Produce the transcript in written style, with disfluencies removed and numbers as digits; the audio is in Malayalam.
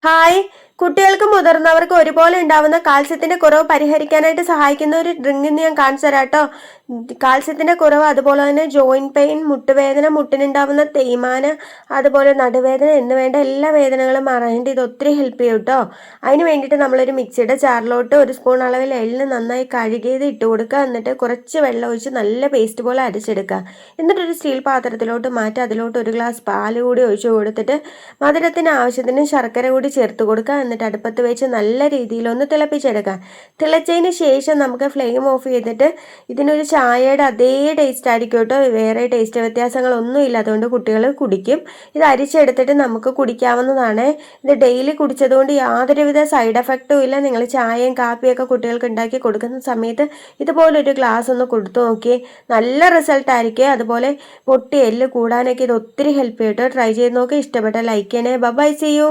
ഹായ്, കുട്ടികൾക്കും മുതിർന്നവർക്കും ഒരുപോലെ ഉണ്ടാവുന്ന കാൽസ്യത്തിന്റെ കുറവ് പരിഹരിക്കാനായിട്ട് സഹായിക്കുന്ന ഒരു ഡ്രിങ്ക് ഞാൻ കാണിച്ചു തരാം കേട്ടോ. കാൽസ്യത്തിന്റെ കുറവ്, അതുപോലെ തന്നെ ജോയിന്റ് പെയിൻ, മുട്ടുവേദന, മുട്ടിനുണ്ടാവുന്ന തേയ്മാനം, അതുപോലെ നടുവേദന എന്ന് വേണ്ട എല്ലാ വേദനകളും മാറാനായിട്ട് ഇത് ഒത്തിരി ഹെൽപ്പ് ചെയ്യും കേട്ടോ. അതിന് വേണ്ടിയിട്ട് നമ്മളൊരു മിക്സിയുടെ ജാറിലോട്ട് 1 സ്പൂൺ അളവിൽ എള്ള് നന്നായി കഴുകിയത് ഇട്ട് കൊടുക്കുക. എന്നിട്ട് കുറച്ച് വെള്ളം ഒഴിച്ച് നല്ല പേസ്റ്റ് പോലെ അരച്ചെടുക്കുക. എന്നിട്ടൊരു സ്റ്റീൽ പാത്രത്തിലോട്ട് മാറ്റി അതിലോട്ട് 1 ഗ്ലാസ് പാല് കൂടി ഒഴിച്ചു കൊടുത്തിട്ട് മധുരത്തിന് ആവശ്യത്തിന് ശർക്കര കൂടി ചേർത്ത് കൊടുക്കുക. എന്നിട്ട് അടുപ്പത്ത് വെച്ച് നല്ല രീതിയിലൊന്ന് തിളപ്പിച്ചെടുക്കാം. തിളച്ചതിന് ശേഷം നമുക്ക് ഫ്ലെയിം ഓഫ് ചെയ്തിട്ട് ഇതിനൊരു ചായയുടെ അതേ ടേസ്റ്റ് ആയിരിക്കും കേട്ടോ. വേറെ ടേസ്റ്റ് വ്യത്യാസങ്ങളൊന്നും ഇല്ല, അതുകൊണ്ട് കുട്ടികൾ കുടിക്കും. ഇത് അരിച്ചെടുത്തിട്ട് നമുക്ക് കുടിക്കാവുന്നതാണ്. ഇത് ഡെയിലി കുടിച്ചതുകൊണ്ട് യാതൊരുവിധ സൈഡ് എഫക്റ്റും ഇല്ല. നിങ്ങൾ ചായയും കാപ്പിയൊക്കെ കുട്ടികൾക്ക് ഉണ്ടാക്കി കൊടുക്കുന്ന സമയത്ത് ഇതുപോലൊരു ഗ്ലാസ് ഒന്ന് കൊടുത്തു നോക്കിയേ, നല്ല റിസൾട്ട് ആയിരിക്കും. അതുപോലെ പൊട്ടി എല്ല് കൂടാനൊക്കെ ഇത് ഒത്തിരി ഹെൽപ്പ് ചെയ്യും കേട്ടോ. ട്രൈ ചെയ്ത് നോക്കി, ഇഷ്ടപ്പെട്ട ലൈക്ക് ചെയ്യണേ. Bye, see U.